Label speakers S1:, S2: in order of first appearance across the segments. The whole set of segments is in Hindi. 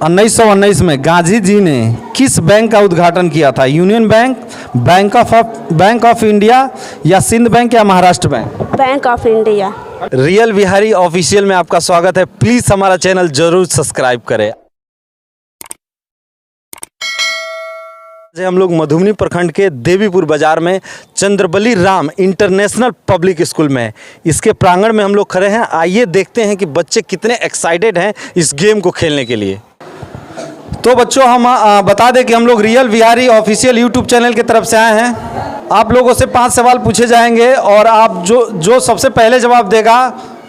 S1: 1919 में गांधी जी ने किस बैंक का उद्घाटन किया था? Union bank, bank of India या सिंध बैंक या Maharashtra bank?
S2: Bank of India.
S1: Real Bihari official में आपका स्वागत है। प्लीज़ हमारा चैनल जरूर सब्सक्राइब करें। हम लोग मधुबनी प्रखंड के देवीपुर बाजार में Chandrabali Ram international public school में, इसके प्रांगण में हम लोग खड़े हैं। आइए देखते हैं कि बच्चे कितने एक्साइटेड हैं इस गेम को खेलने के लिए। तो बच्चों, हम बता दें कि हम लोग real Bihari official YouTube channel की तरफ से आए हैं। आप लोगों से 5 सवाल पूछे जाएंगे और आप जो सबसे पहले जवाब देगा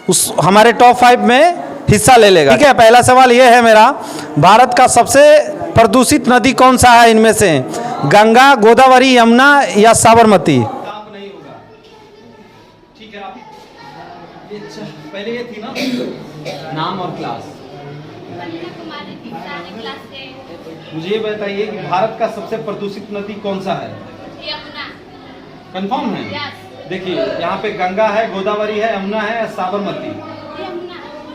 S1: उस हमारे टॉप 5 में हिस्सा ले लेगा। ठीक है, पहला सवाल ये है मेरा, भारत का सबसे प्रदूषित नदी कौन सा है इनमें से? गंगा, गोदावरी, यमुना या साबरमती? नहीं होगा। ठीक है, आप ये पहले ये थी ना, नाम और क्लास। मुझे ये बताइए कि भारत का सबसे प्रदूषित नदी कौन सा है? यमुना। कंफर्म है? देखिए, यहाँ पे गंगा है, गोदावरी है, यमुना है या साबरमती?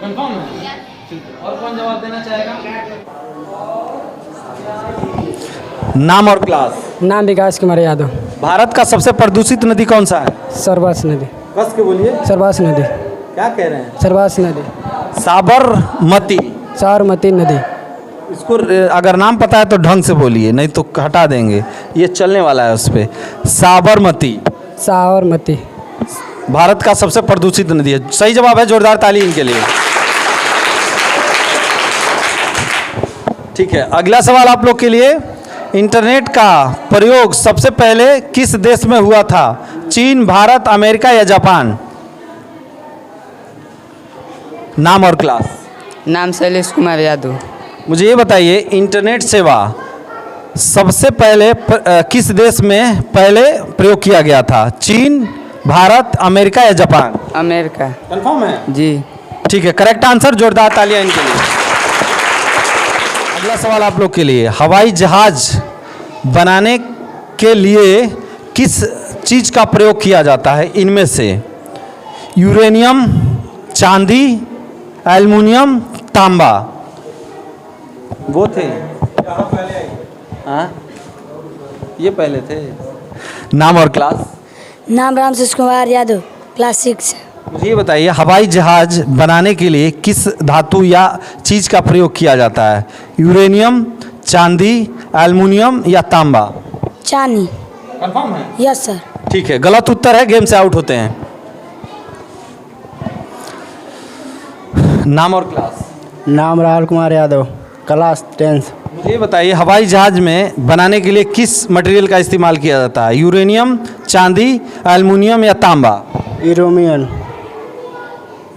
S1: कंफर्म है? और कौन जवाब देना चाहेगा? नाम और क्लास।
S3: नाम विकास कुमार यादव।
S1: भारत का सबसे प्रदूषित नदी कौन सा है?
S3: सरबास नदी।
S1: कस के बोलिए।
S3: सरबास नदी।
S1: क्या कह रहे हैं?
S3: सरबास नदी।
S1: साबरमती।
S3: साबरमती नदी।
S1: इसको अगर नाम पता है तो ढंग से बोलिए, नहीं तो हटा देंगे। ये चलने वाला है उस पर। साबरमती।
S3: साबरमती
S1: भारत का सबसे प्रदूषित नदी है। सही जवाब है, जोरदार ताली इनके लिए। ठीक है, अगला सवाल आप लोग के लिए। इंटरनेट का प्रयोग सबसे पहले किस देश में हुआ था? चीन, भारत, अमेरिका या जापान? नाम और क्लास।
S4: नाम शैलेश कुमार यादव।
S1: मुझे ये बताइए, इंटरनेट सेवा सबसे पहले किस देश में पहले प्रयोग किया गया था? चीन, भारत, अमेरिका या जापान?
S4: अमेरिका।
S1: कंफर्म है?
S4: जी।
S1: ठीक है, करेक्ट आंसर, जोरदार तालियां इनके लिए। अगला सवाल आप लोग के लिए, हवाई जहाज बनाने के लिए किस चीज़ का प्रयोग किया जाता है इनमें से? यूरेनियम, चांदी, एल्युमिनियम, तांबा? वो थे, हाँ ये पहले थे। नाम और क्लास।
S2: नाम रामशेष कुमार यादव, क्लास 6।
S1: मुझे ये बताइए, हवाई जहाज बनाने के लिए किस धातु या चीज़ का प्रयोग किया जाता है? यूरेनियम, चांदी, एल्युमिनियम या तांबा?
S2: चांदी।
S1: कंफर्म है?
S2: Yes sir.
S1: ठीक है, गलत उत्तर है, गेम से आउट होते हैं। नाम और क्लास।
S3: नाम राहुल कुमार यादव, क्लास 10।
S1: मुझे ये बताइए, हवाई जहाज में बनाने के लिए किस मटेरियल का इस्तेमाल किया जाता है? यूरेनियम, चांदी, एल्युमिनियम या तांबा?
S3: यूरोमियन।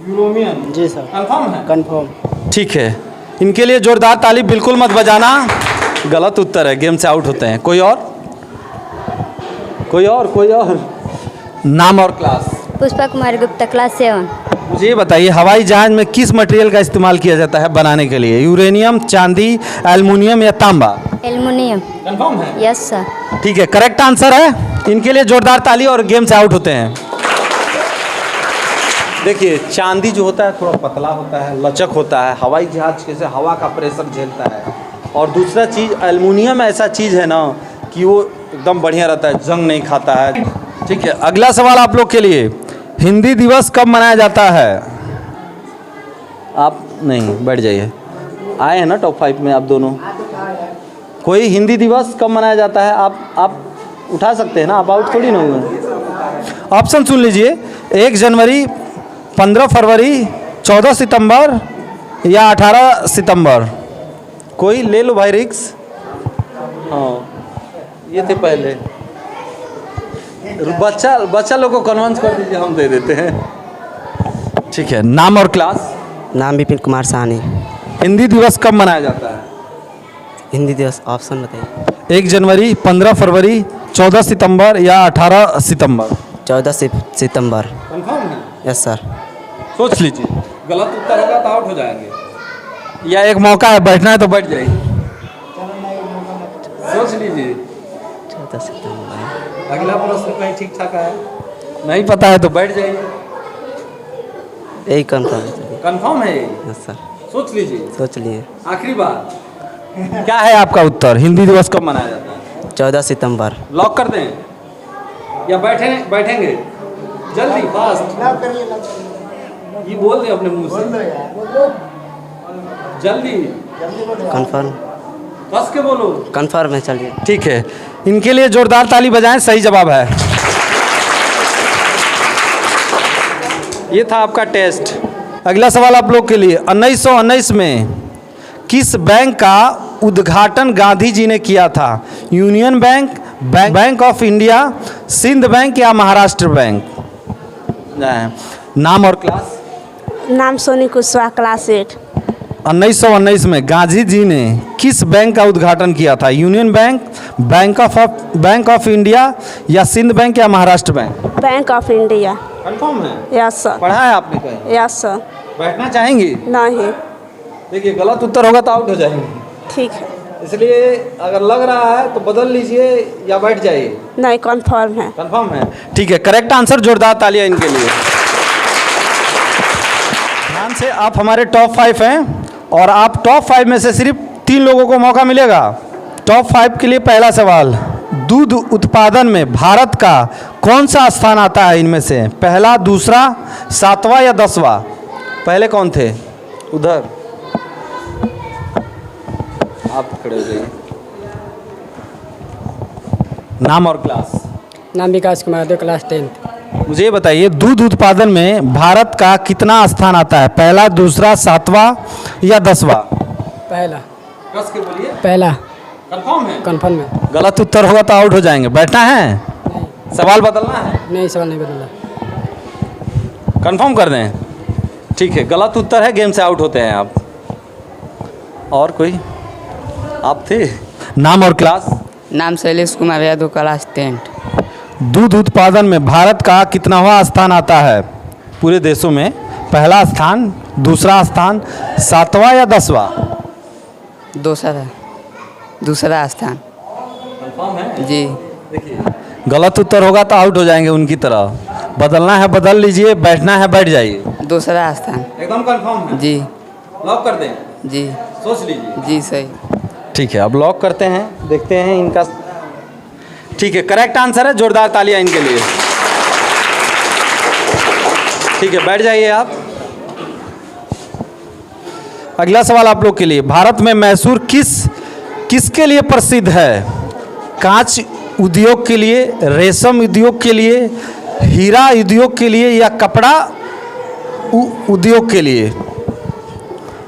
S1: यूरोमियम?
S3: जी सर।
S1: कंफर्म है?
S3: कंफर्म।
S1: ठीक है, इनके लिए जोरदार ताली बिल्कुल मत बजाना, गलत उत्तर है, गेम से आउट होते हैं। कोई और? कोई और? कोई और? नाम और क्लास।
S2: पुष्पा कुमार गुप्ता, क्लास 7।
S1: मुझे ये बताइए, हवाई जहाज में किस मटेरियल का इस्तेमाल किया जाता है बनाने के लिए? यूरेनियम, चांदी, एल्युमिनियम या तांबा?
S2: एल्युमिनियम।
S1: कंफर्म है?
S2: Yes sir.
S1: ठीक है, करेक्ट आंसर है। इनके लिए जोरदार ताली और गेम से आउट होते हैं। देखिए, चांदी जो होता है थोड़ा पतला होता है, लचक होता है, हवाई जहाज कैसे हवा का प्रेशर झेलता है। और दूसरा चीज़, एल्युमिनियम ऐसा चीज़ है ना कि वो एकदम बढ़िया रहता है, जंग नहीं खाता है। ठीक है, अगला सवाल आप लोग के लिए, हिंदी दिवस कब मनाया जाता है? आप नहीं, बैठ जाइए। आए हैं ना टॉप 5 में आप दोनों। कोई हिंदी दिवस कब मनाया जाता है? आप उठा सकते हैं ना, आप आउट थोड़ी ना हुए। ऑप्शन सुन लीजिए, 1 जनवरी, 15 फरवरी, 14 सितंबर या 18 सितंबर? कोई ले लो भाई रिक्स। हाँ, ये थे पहले। बच्चा लोग को कन्विंस कर दीजिए, हम दे देते हैं। ठीक है, नाम और क्लास।
S4: नाम विपिन कुमार साहनी।
S1: हिंदी दिवस कब मनाया जाता है?
S4: हिंदी दिवस ऑप्शन बताइए।
S1: 1 जनवरी, 15 फरवरी, 14 सितंबर या 18 सितंबर?
S4: 14 सितंबर।
S1: कंफर्म है?
S4: Yes sir.
S1: सोच लीजिए, गलत उत्तर होगा तो आउट हो जाएंगे। या एक मौका है, बैठना है तो बैठ जाइए। सोच लीजिए।
S4: 14 सितंबर।
S1: अगला प्रश्न कहीं ठीक ठाक है? नहीं पता है तो बैठ जाइए।
S4: यही कंफर्म है।
S1: कंफर्म है?
S4: Yes sir.
S1: सोच लीजिए।
S4: सोच लिए।
S1: आखिरी बार। क्या है आपका उत्तर? हिंदी दिवस कब मनाया जाता है?
S4: 14 सितंबर।
S1: लॉक कर दें या बैठेंगे? जल्दी फास्ट ये बोल दें अपने मुंह से, जल्दी
S4: कंफर्म।
S1: कस के बोलो।
S4: कंफर्म है, चलिए।
S1: ठीक है, इनके लिए जोरदार ताली बजाएं, सही जवाब है। ये था आपका टेस्ट। अगला सवाल आप लोग के लिए, 1919 में किस बैंक का उद्घाटन गांधी जी ने किया था? Union bank, bank of India, Sindh bank या महाराष्ट्र बैंक? नाम और क्लास?
S5: नाम सोनी कुशवाहा, क्लास 8।
S1: 1919 में गांधी जी ने किस बैंक का उद्घाटन किया था? Union bank, bank of India या सिंध बैंक या Maharashtra bank?
S5: Bank of India.
S1: Confirm है?
S5: Yes sir.
S1: पढ़ा है आपने कहीं?
S5: Yes sir.
S1: बैठना चाहेंगी?
S5: नहीं।
S1: देखिए, गलत उत्तर होगा तो आउट हो जाएंगे,
S5: ठीक है।
S1: इसलिए अगर लग रहा है तो बदल लीजिए या बैठ जाइए।
S5: नहीं, कंफर्म है।
S1: कंफर्म है? ठीक है, करेक्ट आंसर। जोरदार तालियां इनके लिए। ध्यान से, आप हमारे टॉप 5 हैं और आप टॉप 5 में से सिर्फ 3 लोगों को मौका मिलेगा। टॉप 5 के लिए पहला सवाल, दूध उत्पादन में भारत का कौन सा स्थान आता है इनमें से? पहला, दूसरा, 7वां या 10वां? पहले कौन थे? उधर आप खड़े हो जाइए। नाम और क्लास?
S3: नाम विकास कुमार यादव, क्लास 10th।
S1: मुझे बताइए, दूध उत्पादन में भारत का कितना स्थान आता है? पहला, दूसरा, 7वां या 10वां?
S3: पहला।
S1: कस के बोलिए।
S3: पहला।
S1: कंफर्म है?
S3: कंफर्म है।
S1: गलत उत्तर होगा तो आउट हो जाएंगे। बैठना है? सवाल बदलना है?
S3: नहीं, सवाल नहीं बदला।
S1: कंफर्म कर दें? ठीक है, गलत उत्तर है, गेम से आउट होते हैं आप। और कोई? आप थे? नाम और क्लास?
S6: नाम शैलेश कुमार यादव, क्लास 10th।
S1: दूध उत्पादन में भारत का कितनावां स्थान आता है पूरे देशों में? पहला स्थान, दूसरा स्थान, 7वां या 10वां?
S6: दूसरा स्थान।
S1: कंफर्म है?
S6: जी।
S1: देखिए, गलत उत्तर होगा तो आउट हो जाएंगे उनकी तरह। बदलना है बदल लीजिए, बैठना है बैठ जाइए।
S6: दूसरा स्थान।
S1: एकदम कंफर्म है?
S6: जी।
S1: लॉक कर दें?
S6: जी।
S1: सोच लीजिए।
S6: जी सही।
S1: ठीक है, अब लॉक करते हैं, देखते हैं इनका। ठीक है, करेक्ट आंसर है। जोरदार तालियां इनके लिए। ठीक है, बैठ जाइए आप। अगला सवाल आप लोग के लिए, भारत में मैसूर किसके लिए प्रसिद्ध है? कांच उद्योग के लिए, रेशम उद्योग के लिए, हीरा उद्योग के लिए या कपड़ा उद्योग के लिए?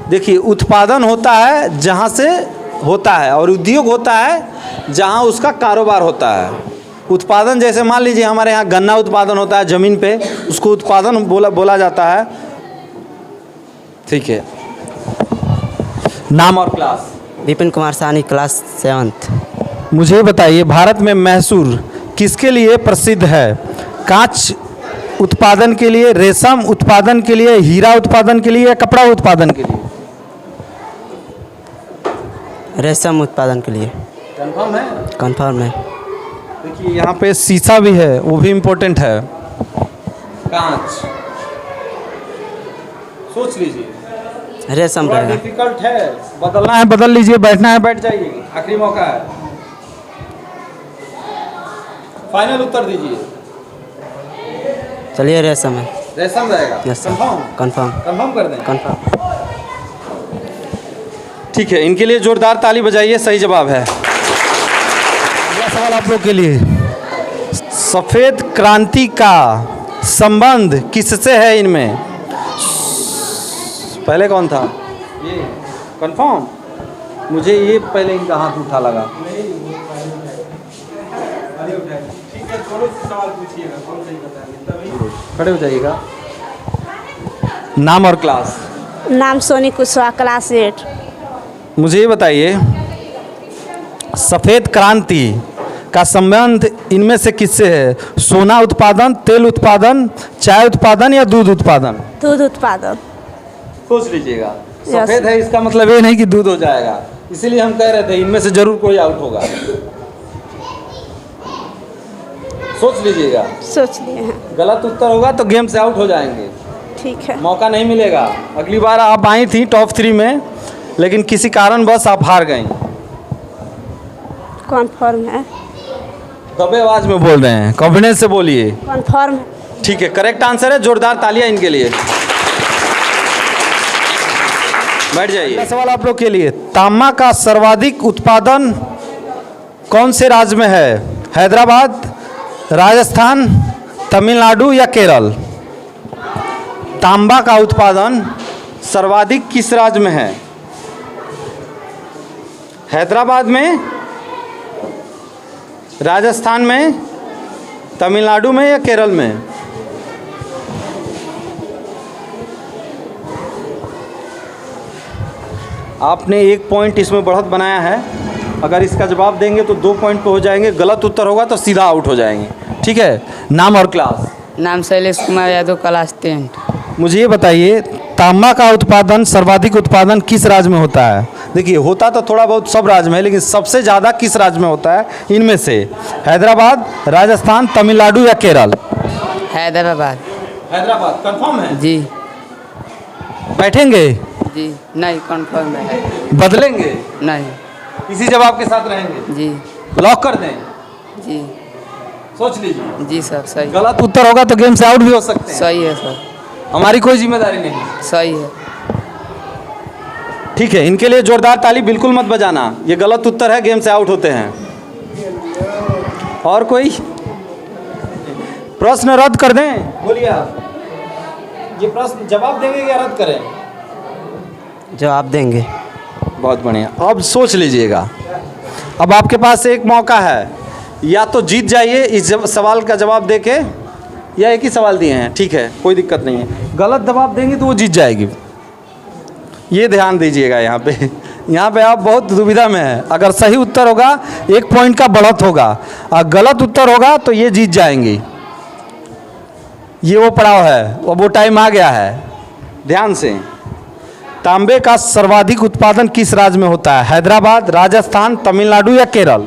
S1: देखिए, उत्पादन होता है जहाँ से होता है और उद्योग होता है जहाँ उसका कारोबार होता है। उत्पादन जैसे मान लीजिए हमारे यहाँ गन्ना उत्पादन होता है ज़मीन पे, उसको उत्पादन बोला जाता है। ठीक है, नाम और क्लास?
S4: विपिन कुमार सानी, क्लास 7th।
S1: मुझे बताइए, भारत में मैसूर किसके लिए प्रसिद्ध है? कांच उत्पादन के लिए, रेशम उत्पादन के लिए, हीरा उत्पादन के लिए या कपड़ा उत्पादन के लिए?
S4: रेशम उत्पादन के लिए।
S1: कंफर्म है?
S4: कंफर्म है।
S1: देखिए, यहाँ पे शीशा भी है, वो भी इम्पोर्टेंट है। कांच, सोच लीजिए।
S4: रेशम रहेगा।
S1: डिफिकल्ट है, बदलना है बदल लीजिए, बैठना है बैठ जाइए, आखिरी मौका है। फाइनल उत्तर दीजिए।
S4: चलिए, रेशम है।
S1: रेशम रहेगा?
S4: Yes sir.
S1: Confirm?
S4: Confirm.
S1: Confirm कर दें?
S4: कंफर्म।
S1: ठीक है, इनके लिए जोरदार ताली बजाइए, सही जवाब है। अगला सवाल आप लोग के लिए, सफ़ेद क्रांति का संबंध किससे है इनमें? पहले कौन था? ये कंफर्म? मुझे ये पहले इनका हाथ उठा लगा। खड़े हो जाइएगा। नाम और क्लास?
S5: नाम सोनी कुशवाहा, क्लास 8।
S1: मुझे ये बताइए, सफ़ेद क्रांति का संबंध इनमें से किससे है? सोना उत्पादन, तेल उत्पादन, चाय उत्पादन या दूध उत्पादन?
S5: दूध उत्पादन।
S1: सोच लीजिएगा। सफ़ेद है इसका मतलब ये नहीं कि दूध हो जाएगा, इसीलिए हम कह रहे थे इनमें से जरूर कोई आउट होगा। सोच लीजिएगा।
S5: सोच लिए हैं।
S1: गलत उत्तर होगा तो गेम से आउट हो जाएंगे,
S5: ठीक है।
S1: मौका नहीं मिलेगा। अगली बार आप आई थी टॉप 3 में, लेकिन किसी कारणवश आप हार गए।
S5: कॉन्फर्म है।
S1: दबे आवाज में बोल रहे हैं, कॉन्फिडेंस से बोलिए।
S5: कॉन्फर्म है।
S1: ठीक है, करेक्ट आंसर है। जोरदार तालियां इनके लिए। बैठ जाइए। अगला सवाल आप लोग के लिए, तांबा का सर्वाधिक उत्पादन कौन से राज्य में है? हैदराबाद, राजस्थान, तमिलनाडु या केरल? तांबा का उत्पादन सर्वाधिक किस राज्य में है? हैदराबाद में, राजस्थान में, तमिलनाडु में या केरल में? आपने 1 पॉइंट इसमें बढ़त बनाया है। अगर इसका जवाब देंगे तो 2 पॉइंट पे हो जाएंगे, गलत उत्तर होगा तो सीधा आउट हो जाएंगे। ठीक है, नाम और क्लास?
S6: नाम शैलेश कुमार यादव, क्लास 10th।
S1: मुझे ये बताइए, तांबा का उत्पादन सर्वाधिक उत्पादन किस राज्य में होता है? देखिए, होता तो थोड़ा बहुत सब राज्य में है, लेकिन सबसे ज़्यादा किस राज्य में होता है इनमें से? हैदराबाद, राजस्थान, तमिलनाडु या केरल?
S6: हैदराबाद।
S1: हैदराबाद कंफर्म है?
S6: जी
S1: बैठेंगे?
S6: जी नहीं, कॉन्फर्म है।
S1: बदलेंगे?
S6: नहीं।
S1: इसी जवाब के साथ रहेंगे?
S6: जी।
S1: लॉक कर दें?
S6: जी।
S1: सोच लीजिए।
S6: जी सर, सही।
S1: गलत उत्तर होगा तो गेम से आउट भी हो सकते हैं।
S6: सही है सर।
S1: हमारी कोई जिम्मेदारी नहीं।
S6: सही है।
S1: ठीक है, इनके लिए जोरदार ताली बिल्कुल मत बजाना, ये गलत उत्तर है, गेम से आउट होते हैं। और कोई प्रश्न रद्द कर दें? बोलिए आप। ये प्रश्न जवाब देंगे या रद्द करें?
S4: जवाब देंगे।
S1: बहुत बढ़िया। अब सोच लीजिएगा, अब आपके पास एक मौका है, या तो जीत जाइए इस सवाल का जवाब देके, या एक ही सवाल दिए हैं, ठीक है, कोई दिक्कत नहीं है। गलत जवाब देंगे तो वो जीत जाएगी, ये ध्यान दीजिएगा। यहाँ पे आप बहुत दुविधा में हैं। अगर सही उत्तर होगा 1 पॉइंट का बढ़त होगा, और गलत उत्तर होगा तो ये जीत जाएंगी। ये वो पड़ाव है, वो टाइम आ गया है। ध्यान से, तांबे का सर्वाधिक उत्पादन किस राज्य में होता है? हैदराबाद, राजस्थान, तमिलनाडु या केरल?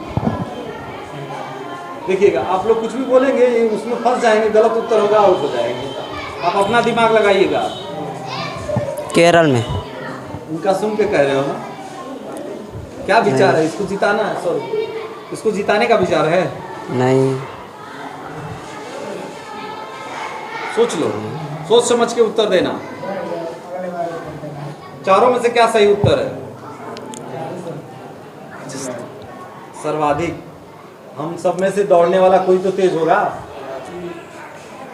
S1: देखिएगा, आप लोग कुछ भी बोलेंगे उसमें फंस जाएंगे, गलत उत्तर होगा, आउट हो जाएंगे। आप अपना दिमाग लगाइएगा।
S4: केरल में।
S1: उनका सुन के कह रहे हो ना? क्या विचार है? इसको जिताना है, सॉरी, इसको जिताने का विचार है?
S4: नहीं।
S1: सोच लो, सोच समझ के उत्तर देना। चारों में से क्या सही उत्तर है? सर्वाधिक। हम सब में से दौड़ने वाला कोई तो तेज होगा।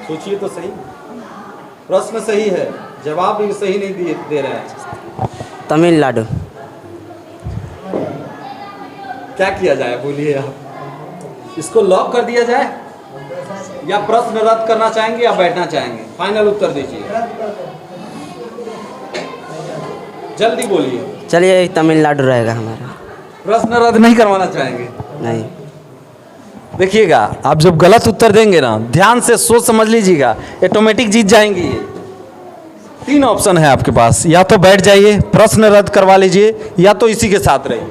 S1: सोचिए तो सही। प्रश्न सही है, जवाब भी सही नहीं दे रहे हैं।
S4: तमिलनाडु।
S1: क्या किया जाए बोलिए आप? इसको लॉक कर दिया जाए, या प्रश्न रद्द करना चाहेंगे या बैठना चाहेंगे? फाइनल उत्तर दीजिए, जल्दी बोलिए।
S4: चलिए, तमिलनाडु रहेगा हमारा।
S1: प्रश्न रद्द नहीं करवाना चाहेंगे?
S4: नहीं।
S1: देखिएगा, आप जब गलत उत्तर देंगे ना, ध्यान से सोच समझ लीजिएगा, ऑटोमेटिक जीत जाएंगे ये। 3 ऑप्शन है आपके पास, या तो बैठ जाइए, प्रश्न रद्द करवा लीजिए, या तो इसी के साथ रहिए।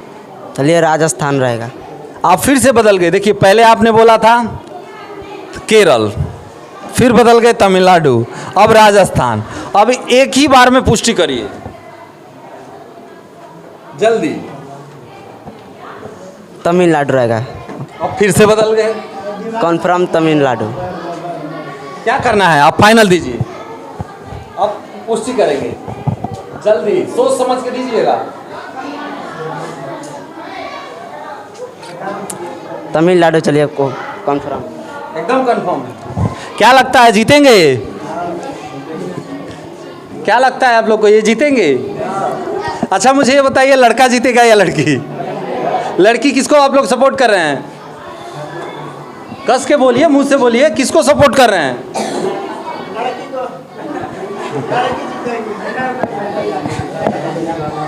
S4: चलिए, राजस्थान रहेगा।
S1: आप फिर से बदल गए। देखिए, पहले आपने बोला था केरल, फिर बदल गए तमिलनाडु, अब राजस्थान। अब एक ही बार में पुष्टि करिए, जल्दी।
S4: तमिलनाडु रहेगा।
S1: अब फिर से बदल गए।
S4: कॉन्फर्म तमिलनाडु।
S1: क्या करना है? आप फाइनल दीजिए, अब पुष्टि करेंगे, जल्दी सोच समझ के दीजिएगा।
S4: तमिलनाडु चलिए, को कॉन्फर्म।
S1: एकदम कंफर्म है। क्या लगता है, जीतेंगे? क्या लगता है आप लोग को, ये जीतेंगे? अच्छा, मुझे ये बताइए, लड़का जीतेगा या लड़की? लड़की किसको आप लोग सपोर्ट कर रहे हैं? कस के बोलिए, मुंह से बोलिए, किसको सपोर्ट कर रहे हैं?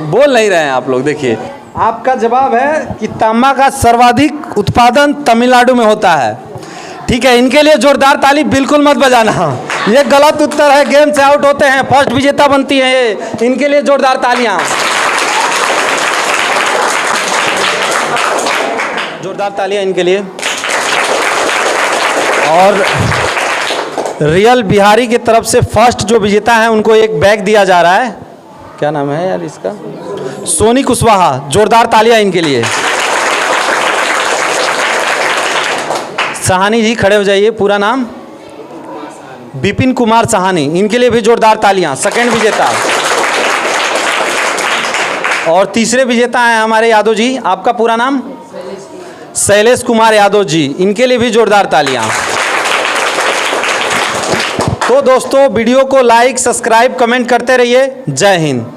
S1: बोल नहीं रहे हैं आप लोग। देखिए, आपका जवाब है कि तांबा का सर्वाधिक उत्पादन तमिलनाडु में होता है। ठीक है, इनके लिए जोरदार ताली बिल्कुल मत बजाना, ये गलत उत्तर है, गेम से आउट होते हैं। फर्स्ट विजेता बनती है ये, इनके लिए जोरदार तालियां। जोरदार तालियां इनके लिए। और रियल बिहारी की तरफ से फर्स्ट जो विजेता है उनको एक बैग दिया जा रहा है। क्या नाम है यार इसका? सोनी कुशवाहा, जोरदार तालियां इनके लिए। सहानी जी खड़े हो जाइए, पूरा नाम? विपिन कुमार सहानी, इनके लिए भी जोरदार तालियां। सेकंड विजेता। और तीसरे विजेता हैं हमारे यादव जी, आपका पूरा नाम? शैलेश कुमार यादव जी, इनके लिए भी जोरदार तालियां। तो दोस्तों वीडियो को लाइक, सब्सक्राइब, कमेंट करते रहिए। जय हिंद।